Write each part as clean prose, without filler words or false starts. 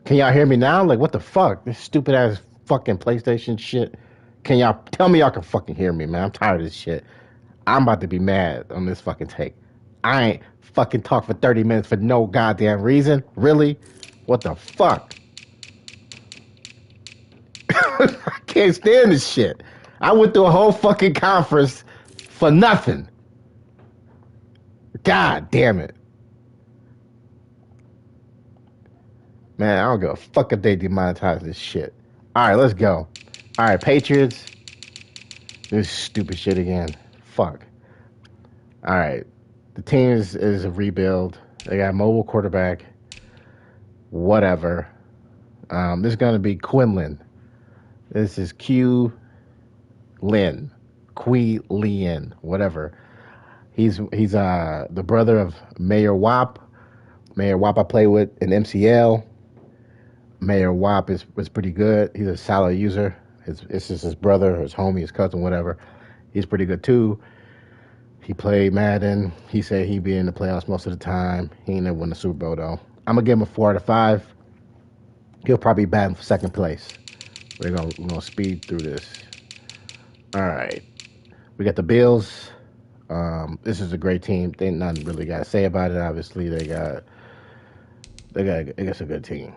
Can y'all hear me now? Like, what the fuck? This stupid ass fucking PlayStation shit. Can y'all tell me y'all can fucking hear me, man? I'm tired of this shit. I'm about to be mad on this fucking take. I ain't fucking talk for 30 minutes for no goddamn reason. Really? What the fuck? I can't stand this shit. I went through a whole fucking conference for nothing. God damn it. Man, I don't give a fuck if they demonetize this shit. All right, let's go. All right, Patriots. This stupid shit again. Fuck. All right. The team is a rebuild. They got a mobile quarterback. Whatever. This is going to be Quinlan. This is Q Lin. Qui Lin. Whatever. He's the brother of Mayor Wap. Mayor Wap I play with in MCL. Mayor Wap is pretty good. He's a solid user. It's just his brother, his homie, his cousin, whatever. He's pretty good too. He played Madden. He said he'd be in the playoffs most of the time. He ain't never won the Super Bowl though. I'm gonna give him a 4 out of 5. He'll probably be batting for second place. We're gonna speed through this. All right, we got the Bills. This is a great team. They ain't nothing really got to say about it. Obviously, they got a good team,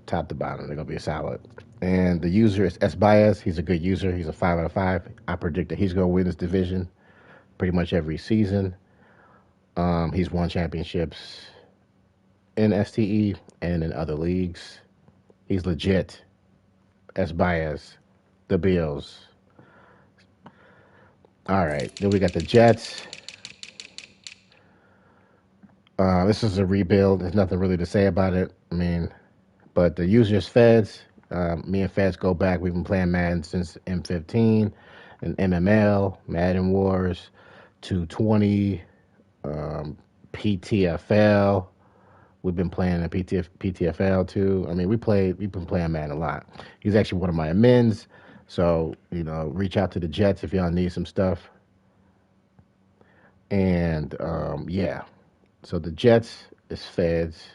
top to bottom. They're gonna be a solid. And the user is S. Baez. He's a good user. He's a 5 out of 5. I predict that he's gonna win this division pretty much every season. He's won championships in STE and in other leagues. He's legit. S. Baez, the Bills. All right, then we got the Jets. This is a rebuild. There's nothing really to say about it. I mean, but the users Feds. Me and Feds go back. We've been playing Madden since M15 and MML, Madden Wars, 220, PTFL. We've been playing the PTFL too. I mean, we've been playing Madden a lot. He's actually one of my amends. So, reach out to the Jets if y'all need some stuff. And yeah. So the Jets is Feds.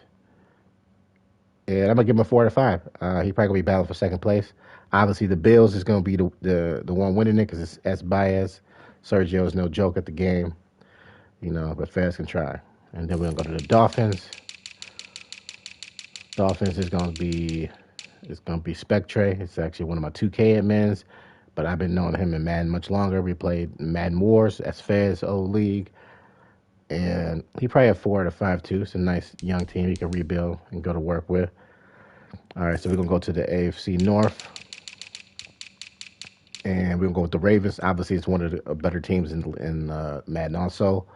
And I'm gonna give him a 4 out of 5. He probably gonna be battling for second place. Obviously, the Bills is gonna be the one winning it because it's S. Baez. Sergio is no joke at the game, but Feds can try. And then we're gonna go to the Dolphins. Dolphins is gonna be Spectre. It's actually one of my 2K admins, but I've been knowing him in Madden much longer. We played Madden Wars as Feds old league, and he probably had 4 out of 5 too. It's a nice young team he can rebuild and go to work with. All right, so we're gonna go to the AFC North, and we're gonna go with the Ravens. Obviously, it's one of the better teams in Madden. Also,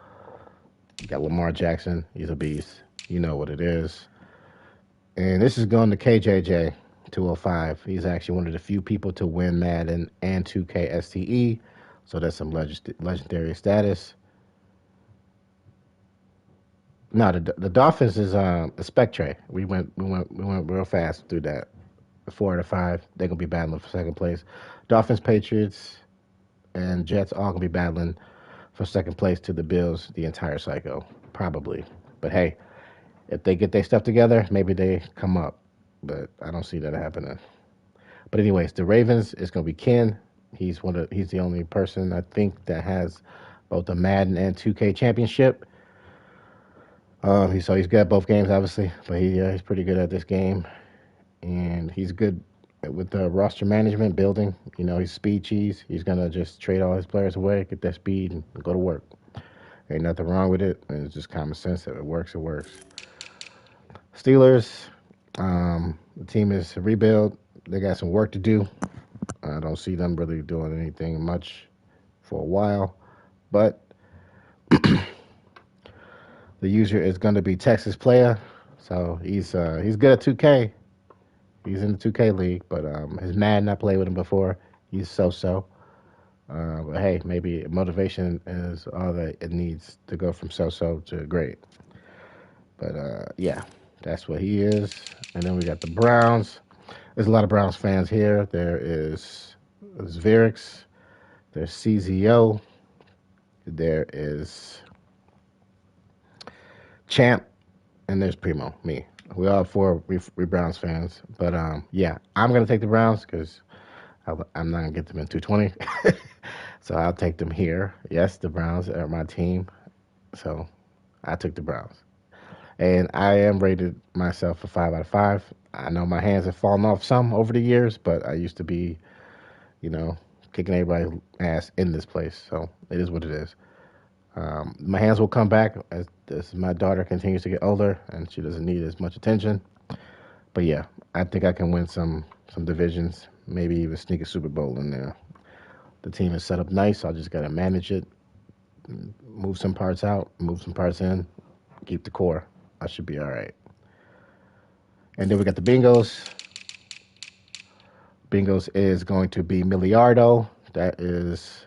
you got Lamar Jackson. He's a beast. You know what it is. And this is going to KJJ 205. He's actually one of the few people to win Madden and 2K STE. So that's some legendary status. No, the Dolphins is a Spectre. We went real fast through that. 4 out of 5. They're gonna be battling for second place. Dolphins, Patriots, and Jets all gonna be battling for second place to the Bills the entire cycle, probably. But hey, if they get their stuff together, maybe they come up. But I don't see that happening. But anyways, the Ravens is gonna be Ken. He's the only person I think that has both the Madden and 2K championship. He's good at both games, obviously, but he's pretty good at this game, and he's good with the roster management building. He's speed cheese. He's gonna just trade all his players away, get that speed, and go to work. Ain't nothing wrong with it, and it's just common sense. If it works, it works. Steelers, the team is a rebuild. They got some work to do. I don't see them really doing anything much for a while, but the user is going to be Texas player, so he's good at 2K. He's in the 2K league, but his Madden I played with him before. He's so. But hey, maybe motivation is all that it needs to go from so to great. But yeah, that's what he is. And then we got the Browns. There's a lot of Browns fans here. There's Virix. There's CZO. There is Champ. And there's Primo, me. We all four we Browns fans, but yeah, I'm gonna take the Browns because I'm not gonna get them in 220, so I'll take them here. Yes, the Browns are my team, so I took the Browns, and I am rated myself a 5 out of 5. I know my hands have fallen off some over the years, but I used to be, you know, kicking everybody's ass in this place, so it is what it is. My hands will come back as my daughter continues to get older and she doesn't need as much attention. But yeah, I think I can win some divisions, maybe even sneak a Super Bowl in there. The team is set up nice. So I just gotta manage it, move some parts out, move some parts in, keep the core. I should be all right. And then we got the Bengals. Bengals is going to be Miliardo. That is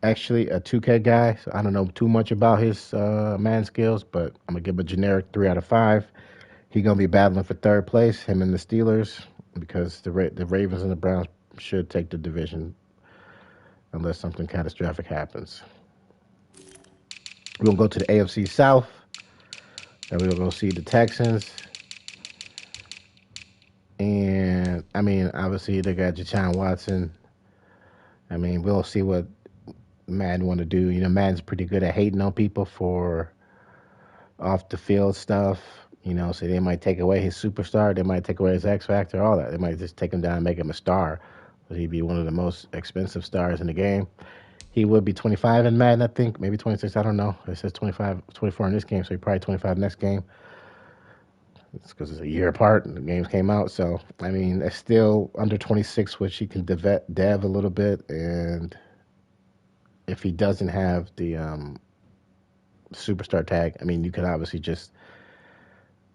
actually a 2K guy, so I don't know too much about his man skills, but I'm gonna give him a generic 3 out of 5. He's gonna be battling for third place, him and the Steelers, because the Ravens and the Browns should take the division unless something catastrophic happens. We're gonna go to the AFC South, and we're gonna go see the Texans. And I mean, obviously they got Deshaun Watson. I mean, we'll see what Madden want to do. You know, Madden's pretty good at hating on people for off the field stuff. You know, so they might take away his superstar, they might take away his X factor, all that. They might just take him down and make him a star. So he'd be one of the most expensive stars in the game. He would be 25 in Madden, I think, maybe 26. I don't know. It says 25, 24 in this game, so he probably 25 next game. It's because it's a year apart and the games came out. So I mean, it's still under 26, which he can dev a little bit. And if he doesn't have the superstar tag, I mean, you could obviously just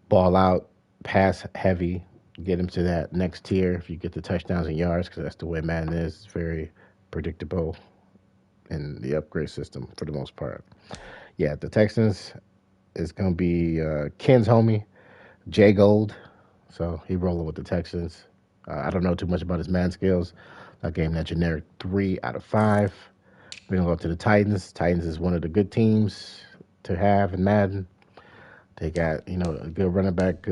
ball out, pass heavy, get him to that next tier if you get the touchdowns and yards, because that's the way Madden is. It's very predictable in the upgrade system for the most part. Yeah, the Texans is going to be Ken's homie, Jay Gold. So he rolling with the Texans. I don't know too much about his man skills. I gave him that generic 3 out of 5. We're going to go up to the Titans. Titans is one of the good teams to have in Madden. They got, you know, a good running back,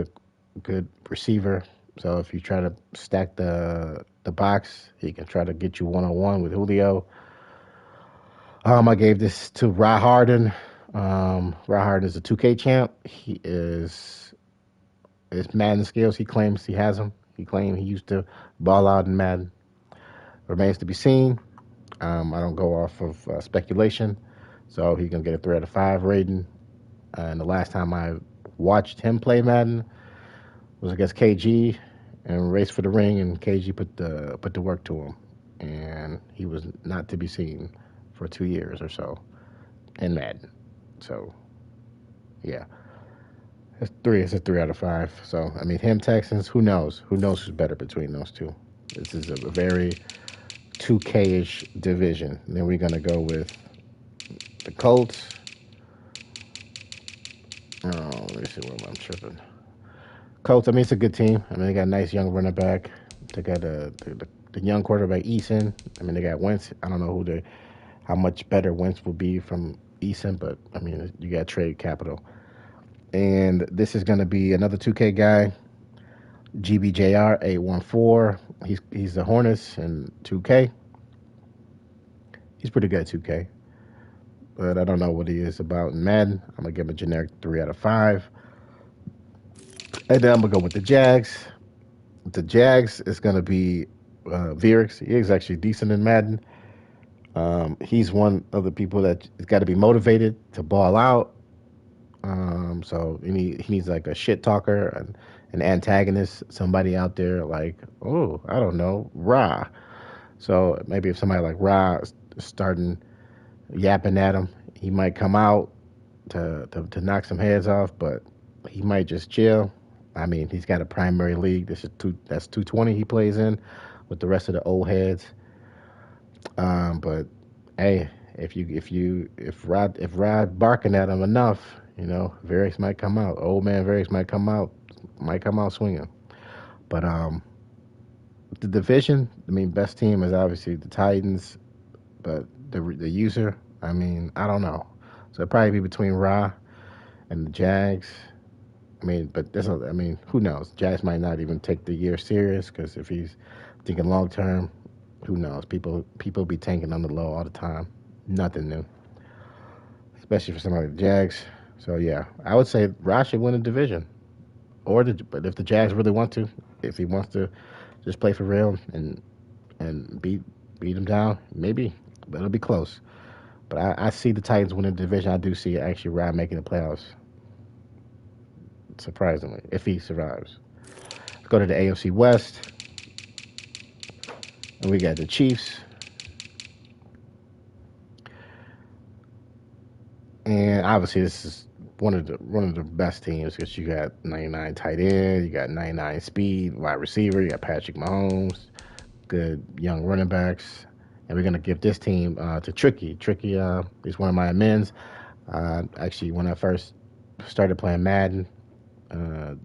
good receiver. So if you try to stack the box, he can try to get you 1-on-1 with Julio. I gave this to Rod Harden. Rod Harden is a 2K champ. He is his Madden skills. He claims he has them. He claimed he used to ball out in Madden. Remains to be seen. I don't go off of speculation, so he's gonna get a 3 out of 5 rating. And the last time I watched him play Madden was against KG and Race for the Ring, and KG put the work to him, and he was not to be seen for 2 years or so in Madden. So yeah, it's a 3 out of 5. So I mean, him Texans, who knows? Who knows who's better between those two? This is a very 2K-ish division. And then we're gonna go with the Colts. Oh, let me see where I'm tripping. Colts. I mean, it's a good team. I mean, they got a nice young running back. They got the young quarterback Eason. I mean, they got Wentz. I don't know how much better Wentz will be from Eason, but I mean, you got trade capital. And this is going to be another 2K guy, GBJR 814. He's the Hornets in 2K. He's pretty good at 2K, but I don't know what he is about in Madden. I'm gonna give him a generic 3 out of 5. And then I'm gonna go with the Jags. The Jags is gonna be Virix. He's actually decent in Madden. He's one of the people that has got to be motivated to ball out. So he needs like a shit talker, an antagonist, somebody out there like, oh, I don't know, Ra. So maybe if somebody like Ra is starting yapping at him, he might come out to knock some heads off, but he might just chill. I mean, he's got a primary league. That's 220 he plays in with the rest of the old heads. But hey, if Rod barking at him enough, you know, Varix might come out. Old man Varix might come out swinging. But the division, I mean, best team is obviously the Titans, but the user, I mean, I don't know. So it'd probably be between Ra and the Jags. I mean, but I mean, who knows? Jags might not even take the year serious because if he's thinking long term, who knows? People be tanking on the low all the time. Nothing new, especially for somebody like the Jags. So yeah, I would say Ross should win the division, but if the Jags really want to, if he wants to just play for real and beat him down, maybe, but it'll be close. But I see the Titans winning the division. I do see actually Ryan making the playoffs, surprisingly, if he survives. Let's go to the AFC West, and we got the Chiefs. And obviously, this is one of the best teams because you got 99 tight end, you got 99 speed wide receiver, you got Patrick Mahomes, good young running backs, and we're gonna give this team to Tricky. Tricky is one of my amens. Actually, when I first started playing Madden, uh,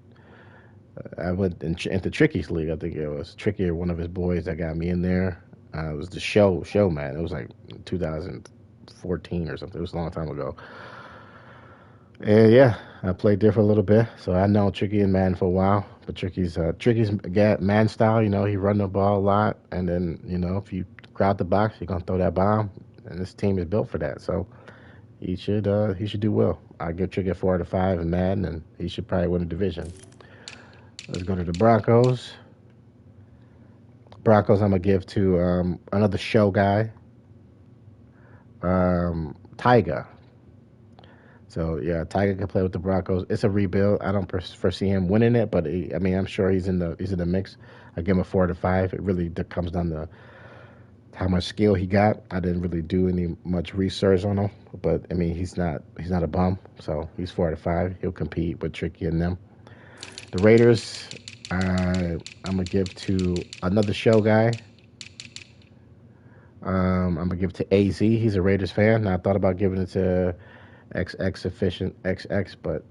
I went into Tricky's league. I think it was Tricky or one of his boys that got me in there. It was the show man. It was like 2014 or something. It was a long time ago. And yeah, I played there for a little bit, so I know Tricky and Madden for a while. But Tricky's got man style. You know, he run the ball a lot, and then if you crowd the box, you're gonna throw that bomb. And this team is built for that, so he should do well. I give Tricky a 4 out of 5 in Madden, and he should probably win the division. Let's go to the Broncos. Broncos, I'm gonna give to another show guy, Tyga. So yeah, Tiger can play with the Broncos. It's a rebuild. I don't foresee him winning it, but I mean, I'm sure he's in the mix. I give him a 4 out of 5. It really comes down to how much skill he got. I didn't really do any much research on him, but I mean, he's not a bum, so he's 4 out of 5. He'll compete with Tricky and them. The Raiders, I'm gonna give to another show guy. I'm gonna give it to AZ. He's a Raiders fan. Now, I thought about giving it to XX efficient XX, but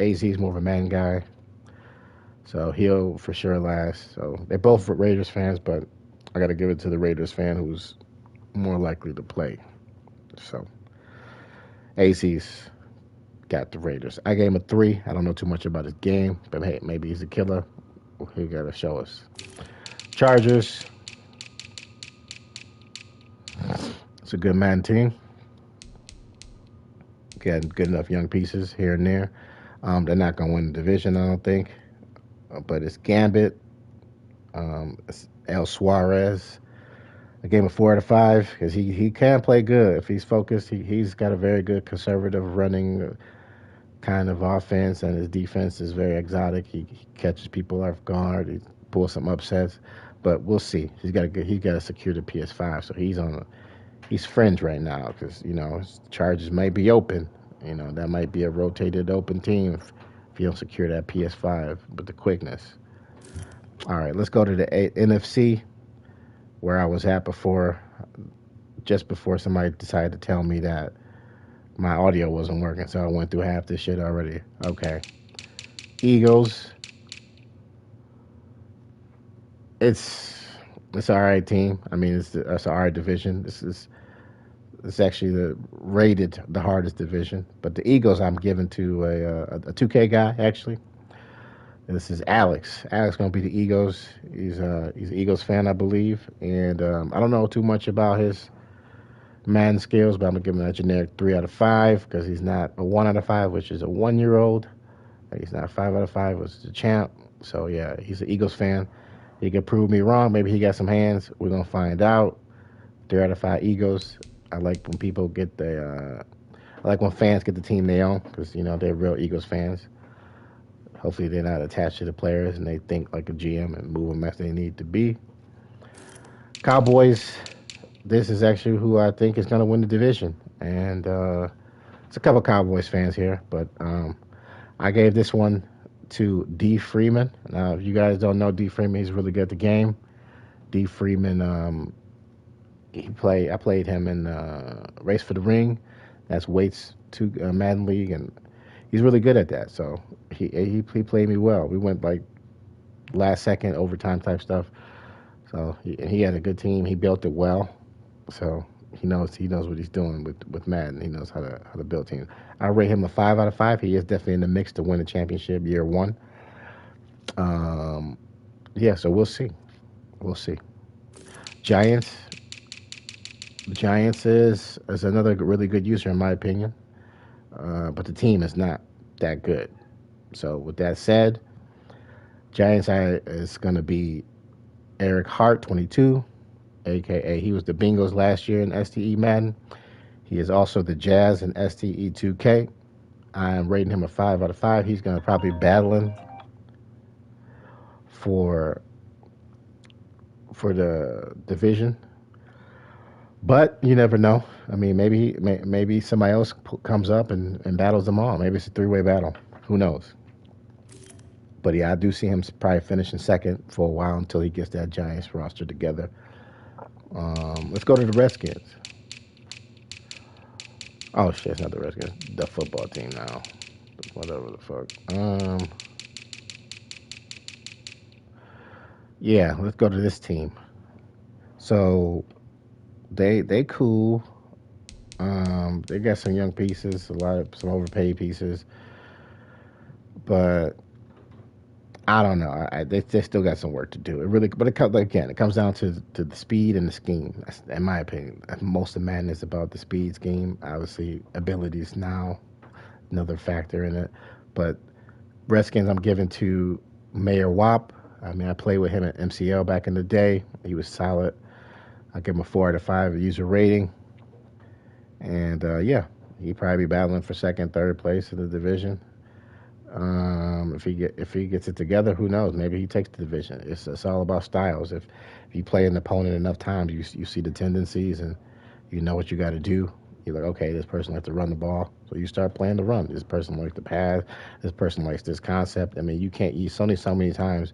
AZ is more of a man guy, so he'll for sure last. So they're both Raiders fans, but I got to give it to the Raiders fan who's more likely to play. So AZ's got the Raiders. I gave him a 3. I don't know too much about his game, but hey, maybe he's a killer. He got to show us. Chargers. It's a good man team. Got good enough young pieces here and there. They're not going to win the division, I don't think. But it's Gambit, it's El Suarez. I gave him a 4 out of 5 because he can play good if he's focused. He's got a very good conservative running kind of offense, and his defense is very exotic. He catches people off guard. He pulls some upsets, but we'll see. He's got to secure the PS5, so he's fringe right now because his Chargers might be open. That might be a rotated open team if you don't secure that PS5 with the quickness. All right, let's go to the NFC where I was at before, just before somebody decided to tell me that my audio wasn't working, so I went through half this shit already. Okay, Eagles. It's all right team. I mean, it's an all right division. It's actually rated the hardest division. But the Eagles, I'm giving to a 2K guy, actually. This is Alex. Alex going to be the Eagles. He's an Eagles fan, I believe. And I don't know too much about his man skills, but I'm going to give him a generic 3 out of 5 because he's not a 1 out of 5, which is a 1-year-old. He's not 5 out of 5, which is a champ. So, yeah, he's an Eagles fan. He can prove me wrong. Maybe he got some hands. We're going to find out. 3 out of 5 Eagles. I like when people get I like when fans get the team they own because they're real Eagles fans. Hopefully they're not attached to the players and they think like a GM and move them as they need to be. Cowboys. This is actually who I think is going to win the division, and it's a couple Cowboys fans here, but I gave this one to D. Freeman. Now, if you guys don't know D. Freeman, he's really good at the game. D. Freeman. I played him in Race for the Ring. That's Waits to Madden League, and he's really good at that. So he played me well. We went like last second overtime type stuff. So he had a good team. He built it well. So He knows what he's doing with Madden. He knows how to build teams. I rate him a 5 out of 5. He is definitely in the mix to win a championship year one. Um, yeah, so we'll see. We'll see. Giants. The Giants is another really good user in my opinion, but the team is not that good. So with that said, Giants is going to be Eric Hart, 22, aka he was the Bengals last year in STE Madden. He is also the Jazz in STE 2K. I am rating him a 5 out of 5. He's going to probably be battling for for the division, but you never know. I mean, maybe somebody else comes up and battles them all. Maybe it's a three-way battle. Who knows? But yeah, I do see him probably finishing second for a while until he gets that Giants roster together. Let's go to the Redskins. Oh shit, it's not the Redskins. The football team now. Whatever the fuck. Yeah, let's go to this team. So they cool. They got some young pieces, some overpaid pieces, but I don't know. They still got some work to do. It really, but it comes down to the speed and the scheme. That's, in my opinion, most of Madden is about the speed scheme. Obviously, abilities now another factor in it, but Redskins I'm giving to Mayor Wop. I mean, I played with him at MCL back in the day. He was solid. I give him a 4 out of 5 user rating, and yeah, he probably be battling for second, third place in the division. If he gets it together, who knows? Maybe he takes the division. It's all about styles. If you play an opponent enough times, you see the tendencies and you know what you got to do. You're like, okay, this person likes to run the ball, so you start playing the run. This person likes to pass. This person likes this concept. I mean, you can't. Use only so many times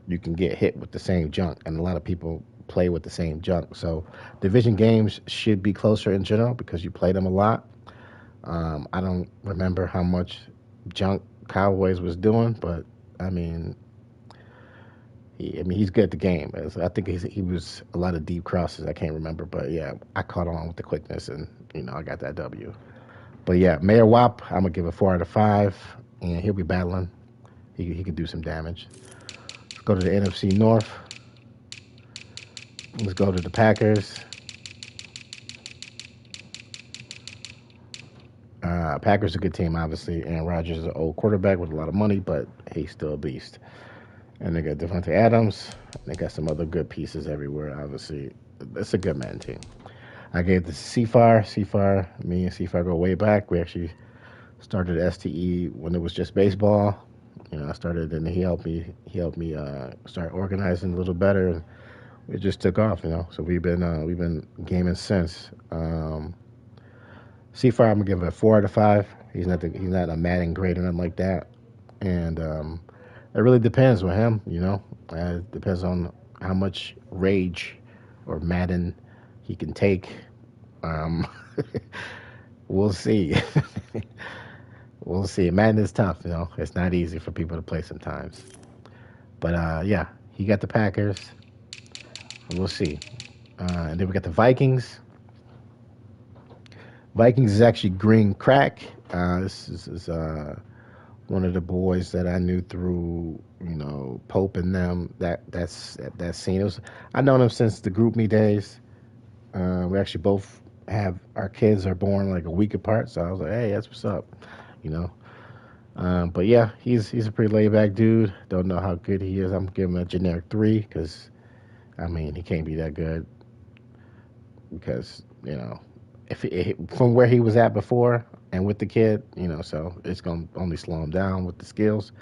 you can get hit with the same junk, and a lot of people play with the same junk. So division games should be closer in general because you play them a lot. I don't remember how much junk Cowboys was doing, but I mean, he's good at the game. I think he was a lot of deep crosses. I can't remember, but yeah, I caught on with the quickness, and I got that W. But yeah, Mayor Wop, I'm gonna give a 4 out of 5, and he'll be battling. He could do some damage. Let's go to the NFC North. Let's go to the Packers. Packers are a good team, obviously. Aaron Rodgers is an old quarterback with a lot of money, but he's still a beast. And they got Devontae Adams. They got some other good pieces everywhere, obviously. It's a good man team. I gave this to CFAR. Me and CFAR go way back. We actually started STE when it was just baseball. I started and he helped me start organizing a little better, and it just took off. So we've been gaming since. CFAR, I'm gonna give it a 4 out of 5. He's not a Madden great or nothing like that, and it really depends with him. It depends on how much rage or Madden he can take. Um, we'll see. We'll see. Madden is tough. It's not easy for people to play sometimes. But yeah, he got the Packers. We'll see. And then we got the Vikings. Vikings is actually Green Crack. This is one of the boys that I knew through Pope and them. That scene. I known him since the Group Me days. We actually both have our kids are born like a week apart, so I was like, hey, that's what's up, you know. But yeah, he's a pretty laid back dude. Don't know how good he is. I'm giving him a generic 3 because I mean he can't be that good because if from where he was at before and with the kid, so it's gonna only slow him down with the skills.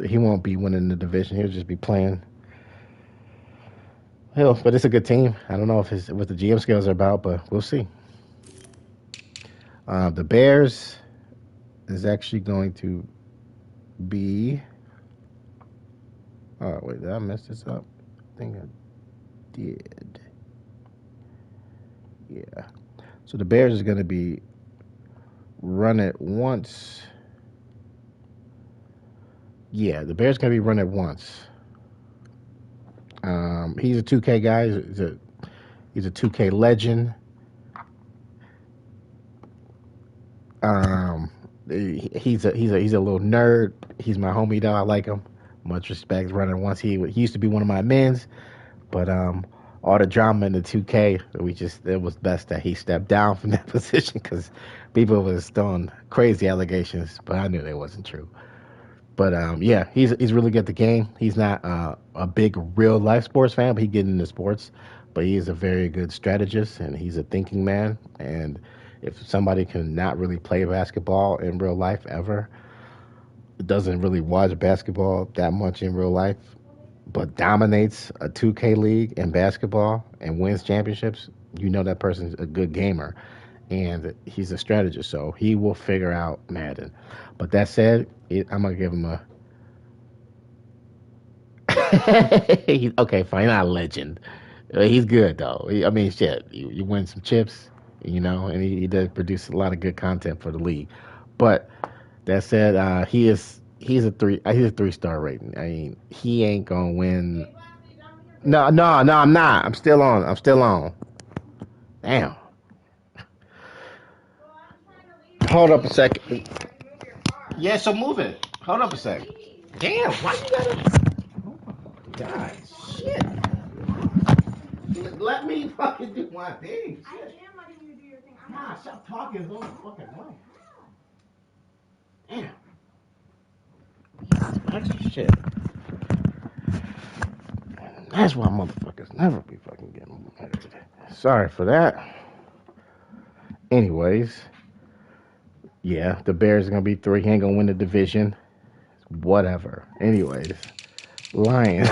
He won't be winning the division. He'll just be playing. But it's a good team. I don't know what the GM skills are about, but we'll see. The Bears is actually going to be. Oh wait, did I mess this up? I think I did. Yeah. So the Bears is going to be run it once. Yeah, the Bears going to be run it once. He's a 2K guy. He's a 2K legend. Um, he's a little nerd. He's my homie though. I like him. Much respect. Running once he used to be one of my men's, but all the drama in the 2K, it was best that he stepped down from that position because people was throwing crazy allegations, but I knew they wasn't true. But yeah, he's really good at the game. He's not a big real life sports fan, but he get into sports. But he is a very good strategist, and he's a thinking man. And if somebody can not really play basketball in real life ever, doesn't really watch basketball that much in real life, but dominates a 2K league in basketball and wins championships, you know that person's a good gamer. And he's a strategist, so he will figure out Madden. But that said, I'm gonna give him a okay, fine, not a legend. He's good though. I mean, shit, you win some chips, and he does produce a lot of good content for the league. But that said, he's a 3-star rating. I mean, he ain't gonna win. No, no, no, I'm not. I'm still on. I'm still on. Damn. Hold up a second. Yeah, so move it. Hold up a second. Damn, why you gotta? Oh my God, shit. Let me fucking do my thing. I am letting you do your thing. Nah, stop talking. It's on the fucking mic. Damn. Extra shit. That's why motherfuckers never be fucking getting edited. Sorry for that. Anyways, yeah, the Bears are gonna be 3. He ain't gonna win the division. Whatever. Anyways, Lions.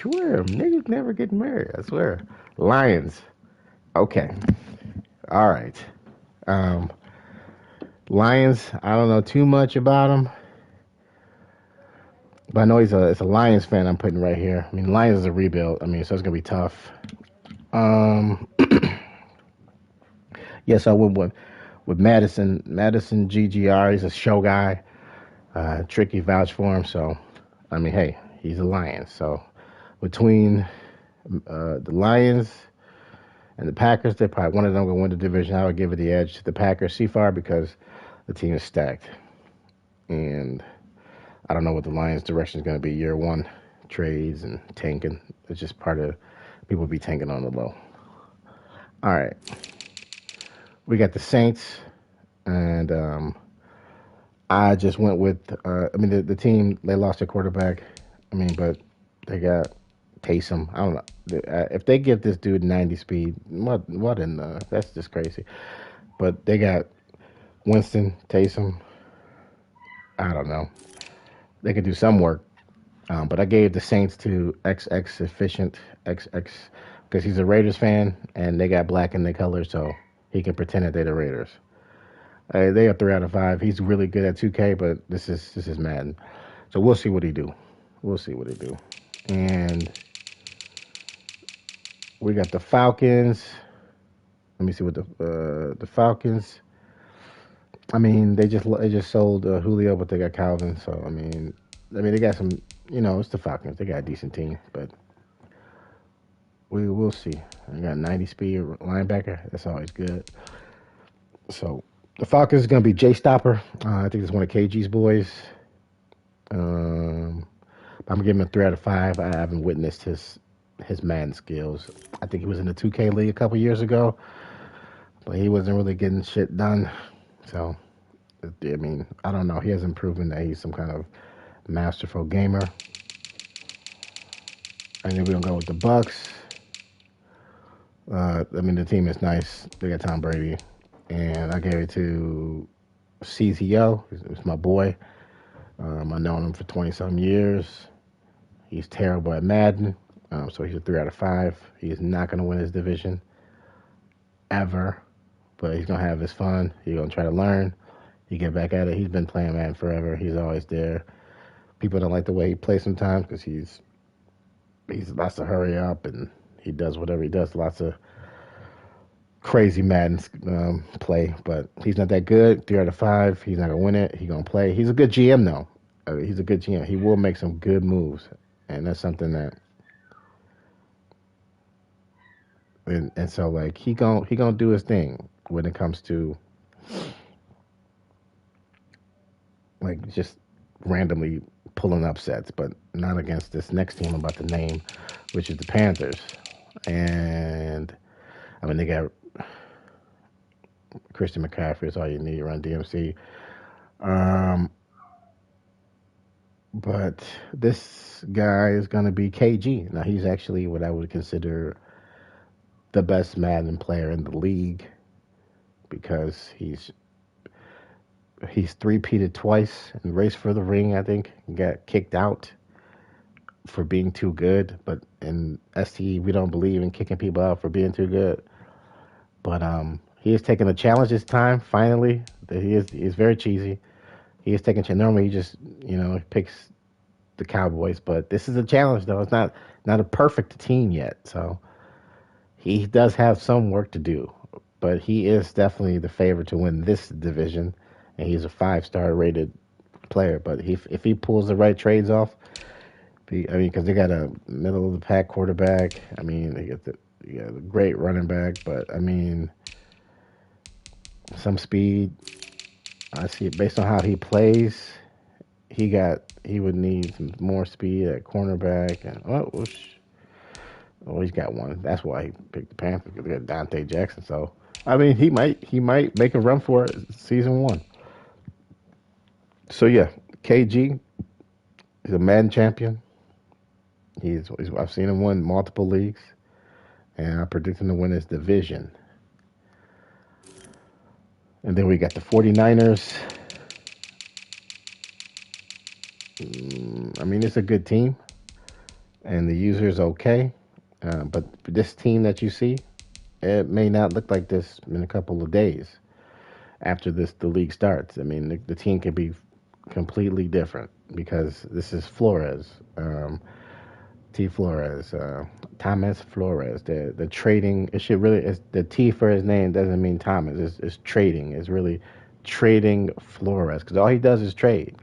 Swear, niggas never get married. I swear. Lions. Okay. All right. Um, Lions. I don't know too much about him, but I know it's a Lions fan. I'm putting right here. I mean, Lions is a rebuild. I mean, so it's gonna be tough. Um, yes, I went with Madison. Madison GGR. He's a show guy. Tricky vouch for him. So, I mean, hey, he's a Lion. So, between the Lions and the Packers, they're probably one of them going to win the division. I would give it the edge to the Packers so far because the team is stacked. And I don't know what the Lions' direction is going to be year one. Trades and tanking. It's just part of people be tanking on the low. All right. We got the Saints. And I just went with, I mean, the team, they lost their quarterback. I mean, but they got Taysom. I don't know. If they give this dude 90 speed, what in the, that's just crazy. But they got Winston, Taysom. I don't know. They could do some work. But I gave the Saints to XX efficient XX because he's a Raiders fan and they got black in their colors, so he can pretend that they're the Raiders. They are 3 out of 5. He's really good at 2K, but this is Madden. So we'll see what he do. We'll see what he do. And we got the Falcons. Let me see what the Falcons. I mean, they just sold Julio, but they got Calvin. So I mean they got some. It's the Falcons. They got a decent team, but we will see. They got 90 speed linebacker. That's always good. So the Falcons is gonna be Jay Stopper. I think it's one of KG's boys. Um, I'm giving him a 3 out of 5. I haven't witnessed his man skills. I think he was in the 2K league a couple years ago, but he wasn't really getting shit done. So I mean, I don't know. He hasn't proven that he's some kind of masterful gamer. And then we're gonna go with the Bucks. I mean, the team is nice. They got Tom Brady, and I gave it to CZO. It's my boy. I've known him for 20 some years. He's terrible at Madden, so he's a 3 out of 5. He is not gonna win his division ever, but he's gonna have his fun. He's gonna try to learn. He get back at it. He's been playing Madden forever. He's always there. People don't like the way he plays sometimes because he's lots to hurry up and he does whatever he does. Lots of crazy Madden play, but he's not that good. 3 out of 5. He's not gonna win it. He's gonna play. He's a good GM though. He's a good GM. He will make some good moves, and that's something that. And so like he gonna do his thing when it comes to like just randomly pulling upsets, but not against this next team I'm about to name, which is the Panthers. And I mean, they got Christian McCaffrey is all you need. Run DMC. Um, but this guy is going to be KG. Now he's actually what I would consider the best Madden player in the league because he's three-peated twice in race for the ring. I think got kicked out for being too good, but in STE we don't believe in kicking people out for being too good. But he is taking a challenge this time. Finally, he's very cheesy. He is taking. Normally, he just picks the Cowboys, but this is a challenge though. It's not a perfect team yet, so he does have some work to do. But he is definitely the favorite to win this division, and he's a 5-star rated player. But if he pulls the right trades off, I mean, because they got a middle of the pack quarterback. I mean, they got the great running back, but I mean, some speed. I see it based on how he plays. He would need some more speed at cornerback, and he's got one. That's why he picked the Panthers because they got Dante Jackson. So I mean, he might make a run for it season one. So yeah, KG is a Madden champion. I've seen him win multiple leagues, and I predict him to win his division. And then we got the 49ers. I mean, it's a good team, and the user is okay. But this team that you see, it may not look like this in a couple of days after the league starts. I mean, the team can be completely different because this is Flores, T. Flores, Thomas Flores. The trading, it should really, the T for his name doesn't mean Thomas. It's trading. It's really trading Flores because all he does is trade.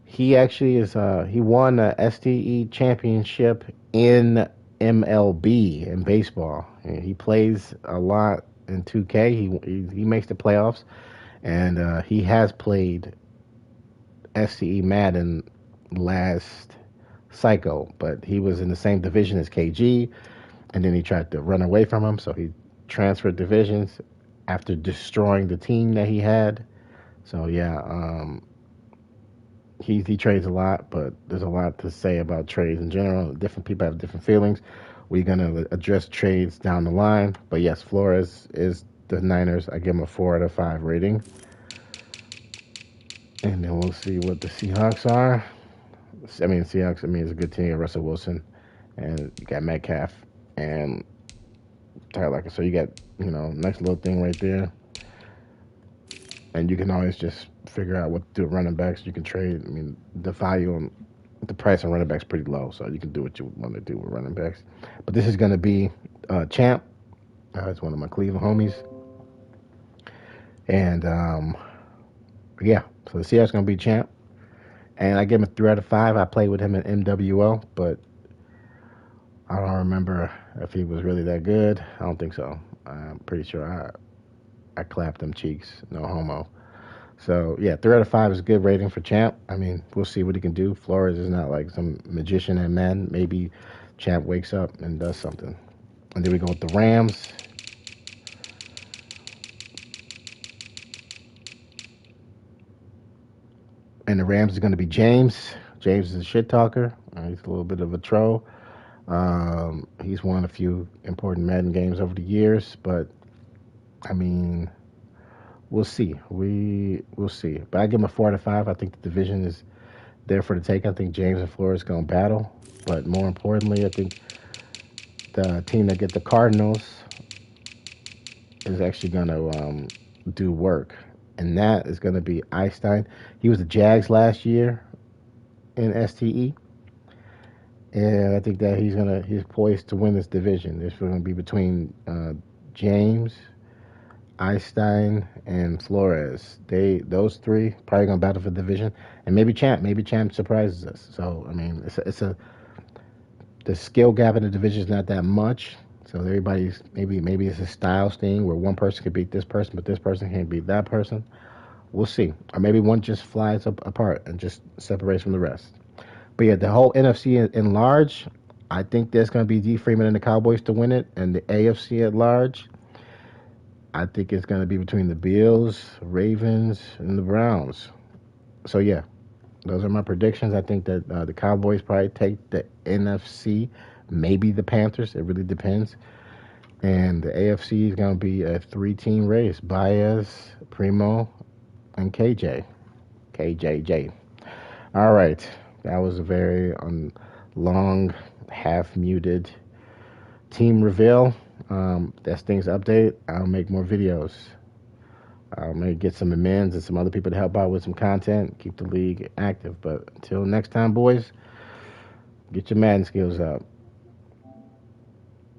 He actually he won a STE championship in MLB in baseball. And he plays a lot in 2K. He makes the playoffs, and he has played STE Madden last cycle, but he was in the same division as KG, and then he tried to run away from him, so he transferred divisions after destroying the team that he had. So yeah, he trades a lot, but there's a lot to say about trades in general. Different people have different feelings. We're gonna address trades down the line, but yes, Flores is the Niners. I give him a 4 out of 5 rating, and then we'll see what the Seahawks are. I mean, Seahawks. I mean, it's a good team. Russell Wilson, and you got Metcalf and Tyler Lockett. So you got nice little thing right there, and you can always just figure out what to do with running backs. You can trade. I mean, the value on the price on running backs pretty low, so you can do what you want to do with running backs. But this is going to be Champ. It's one of my Cleveland homies, and yeah. So the Seahawks going to be Champ. And I give him a 3 out of 5. I played with him in MWO, but I don't remember if he was really that good. I don't think so. I'm pretty sure I clapped them cheeks. No homo. So, yeah, 3 out of 5 is a good rating for Champ. I mean, we'll see what he can do. Flores is not like some magician at man. Maybe Champ wakes up and does something. And then we go with the Rams. And the Rams is going to be James. James is a shit talker. He's a little bit of a troll. He's won a few important Madden games over the years, but I mean, we'll see. We'll see. But I give him a 4 out of 5. I think the division is there for the take. I think James and Flores going to battle, but more importantly, I think the team that get the Cardinals is actually going to do work. And that is going to be Einstein. He was the Jags last year in STE. And I think that he's poised to win this division. It's going to be between James, Einstein, and Flores. Those three probably going to battle for the division. And maybe Champ. Maybe Champ surprises us. So, I mean, the skill gap in the division is not that much. So everybody's maybe it's a styles thing where one person could beat this person, but this person can't beat that person. We'll see. Or maybe one just flies up apart and just separates from the rest. But yeah, the whole NFC in large, I think there's going to be D Freeman and the Cowboys to win it, and the AFC at large, I think it's going to be between the Bills, Ravens, and the Browns. So yeah, those are my predictions. I think that the Cowboys probably take the NFC, maybe the Panthers. It really depends. And the AFC is going to be a three-team race: Baez, Primo, and KJJ. All right, that was a very long, half-muted team reveal. That's things to update. I'll make more videos. I'll maybe get some amends and some other people to help out with some content, keep the league active. But until next time, boys, get your Madden skills up.